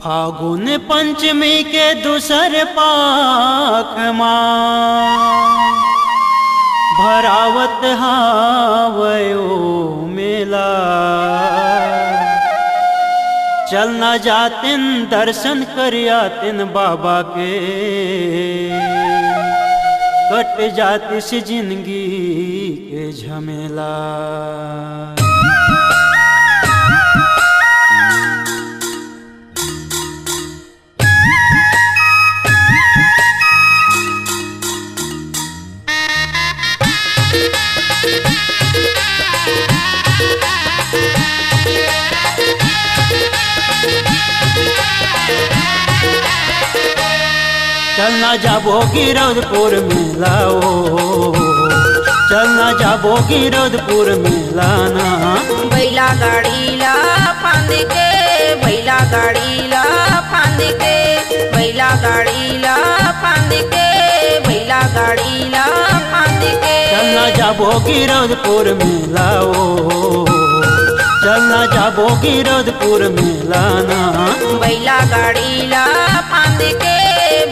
फागुन पंचमी के दूसर पाख माँ भरावत हावयो मेला। चलना जातिन दर्शन करियातिन बाबा के, कट जाती सी जिंदगी के झमेला। चलना जाबो गिरौदपुर मेला ओ, चलना जाबो गिरौदपुर मेला ना। बैला गाड़ी ला फांद के, बैला गाड़ी ला फांद के, बैला गाड़ी ला फांद के, बैला गाड़ी ला फांद के। चलना जाबो गिरौदपुर मेला ओ, चलना जाबो गिरौदपुर मेला ना। बैला गाड़ी ला फांद के,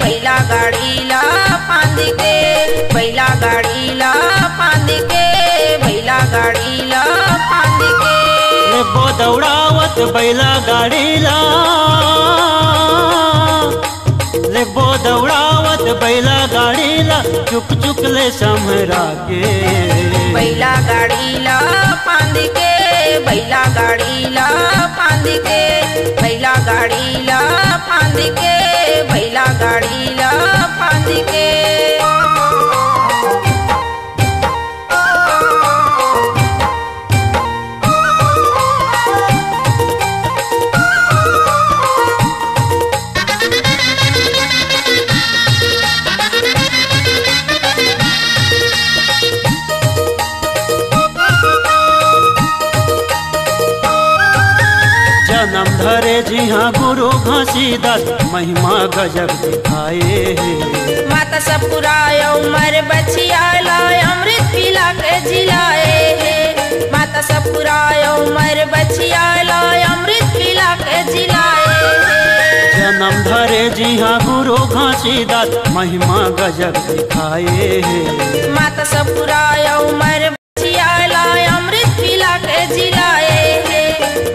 बैला गाड़ी ला फांद के, बैला गाड़ी ला फांद के, बैला गाड़ी ला फांद के। लेबो दौड़ावत बैला गाड़ी ला, लेबो दौड़ावत बैला गाड़ी ला, चुक चुक ले समरा के। बैला गाड़ी ला फांद के, बैला गाड़ी ला फांद के, बैला गाड़ी ला फांद के, बैला गाड़ी ला फांद के। जन्म धरे जी हाँ गुरु घासीदास, महिमा गजब दिखाए। माता सब पुरायो मर बचिया लाय, अमृत पिला के जिलाए। माता सब पुरायो मर बचिया लाय, अमृत पिला के जिलाए। जन्म धरे जी हाँ गुरु घासीदास, महिमा गजब दिखाए। माता सब पुरायो मर बचिया लाय, अमृत पिला के जिलाए।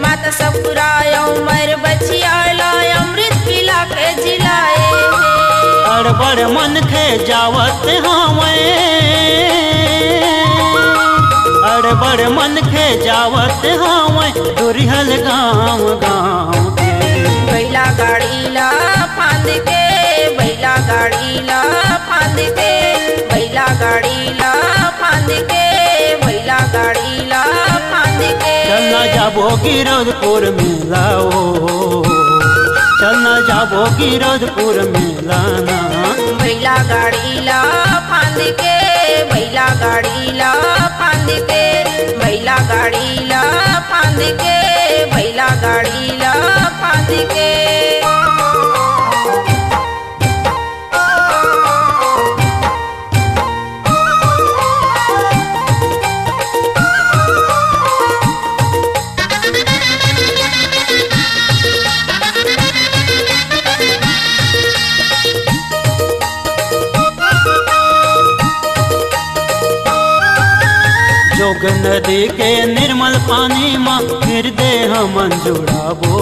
माता सब पुरायो मर बचिया लाय, अमृत पिला के जिलाए। अड़बड़ मन खे जावत हावे, अड़बड़ मन खे जावत हावे, दुरिहल गाँव गाँव के। बैला गाड़ी ला फांद के, बैला गाड़ी ला फांद के, बैला गाड़ी ला फांद के, बैला गाड़ी ला फांद के। चलना जाबो गिरौदपुर मेला ओ, चलना जाबो गिरौदपुर मेला ना। बैला गाड़ी ला फांद के, बैला गाड़ी ला फांद के, बैला गाड़ी ला फांद के, बैला गाड़ी ला फांद के। जोग नदी के निर्मल पानी माँ हृदय मन जुड़ाबो।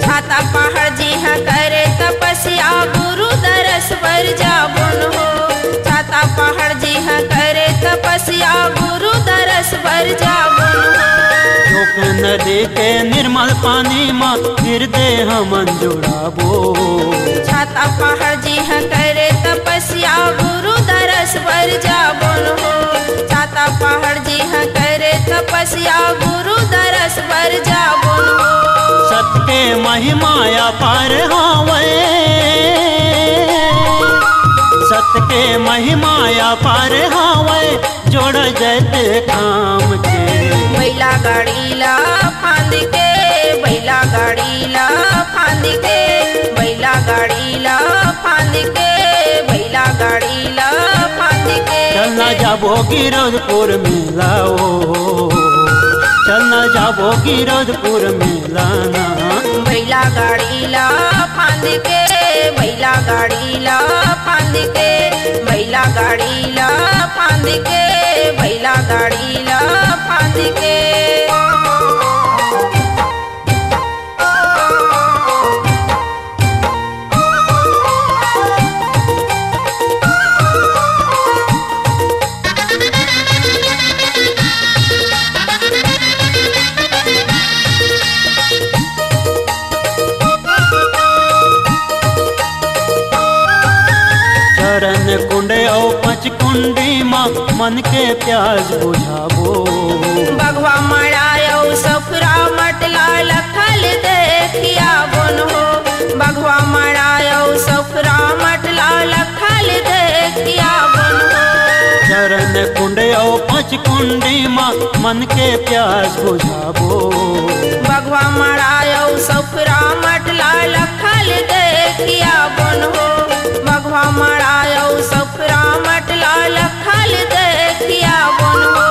छाता पहाड़ जी हाँ करे तपस्या, गुरु दरस पर जाबुन हो। छाता पहाड़ जी हाँ करे तपस्या, गुरु दरस पर जाबुन हो। जोग नदी के निर्मल पानी माँ हृदय मन जुड़ाबो। छाता पहाड़ जी हाँ करे तपस्या, गुरु दरस पर जाबुन हो। छाता पहाड़ जी हाँ करे तपस्या, गुरु दरस पर जाबुन हो। सत के महिमाया पार हावे, सत के महिमाया पार हावे, जोड़ जैते काम के। बैला गाड़ी ला फांद के, बैला गाड़ी ला फांद के, बैला गाड़ी ला फांद के, बैला गाड़ी ला फांद के। चलना जाबो गिरौदपुर मेला ओ, चलना जाबो गिरौदपुर मेला ना। बैला गाड़ी गाड़ीला फांद के बैला गाड़ीला फांद के बैला गाड़ीला फांद के बैला गाड़ीला फांद के चरण कुंडे और पच कुंडी माँ मन के प्यास बुझाबो बघवा मड़ायो सफरा मटला लखल देखिया बोन हो बघवा मड़ायो सफरा मटला लखल देखिया बोन हो चरण कुंडे और पच कुंडी माँ मन के प्यास बुझाबो बघवा मड़ायो सफरा मटला लखल देखिया बोन हो बघवा मड़ायो सफरा मटला लखल देखिया बोन हो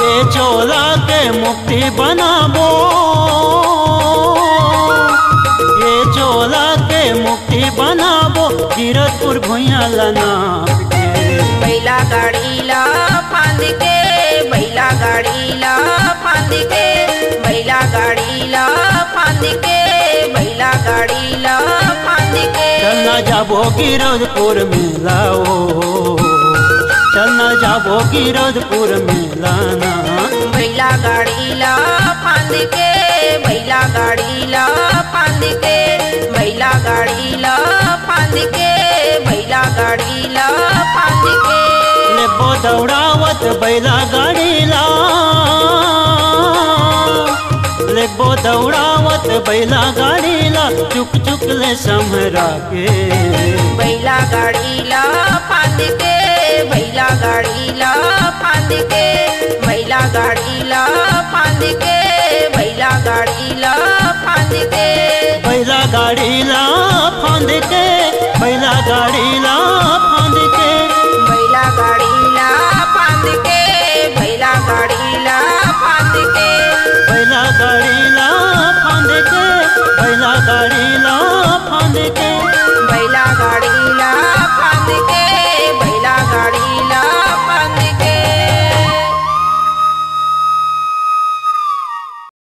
ये चोला के मुक्ति बनाबो ये चोला के मुक्ति बनाबो कीरतपुर भुइया लना बैला गाड़ीला फांद के बैला गाड़ीला फांद के बैला गाड़ीला फांद के बैला गाड़ीला फांद के चलना जाबो गिरधपुर मेला ओ चलना जाबो गिरधपुर मेला ना बैला गाड़ीला फांद के बैला गाड़ीला फांद के बैला गाड़ीला फांद के बैला गाड़ीला फांद के लेबो दौड़ावत बैला गाड़ीला लेबो दौड़ावत बैला गाड़ीला चुक चुक ले समरा के बैला गाड़ीला फांद के बैला गाड़ीला फांद के बैला गाड़ीला फांद के बैला गाड़ीला फांद के बैला गाड़ीला फांद के बैला गाड़ीला फांद के बैला गाड़ीला फांद के बैला गाड़ीला फांद के बैला गाड़ीला फांद के बैला गाड़ीला फांद के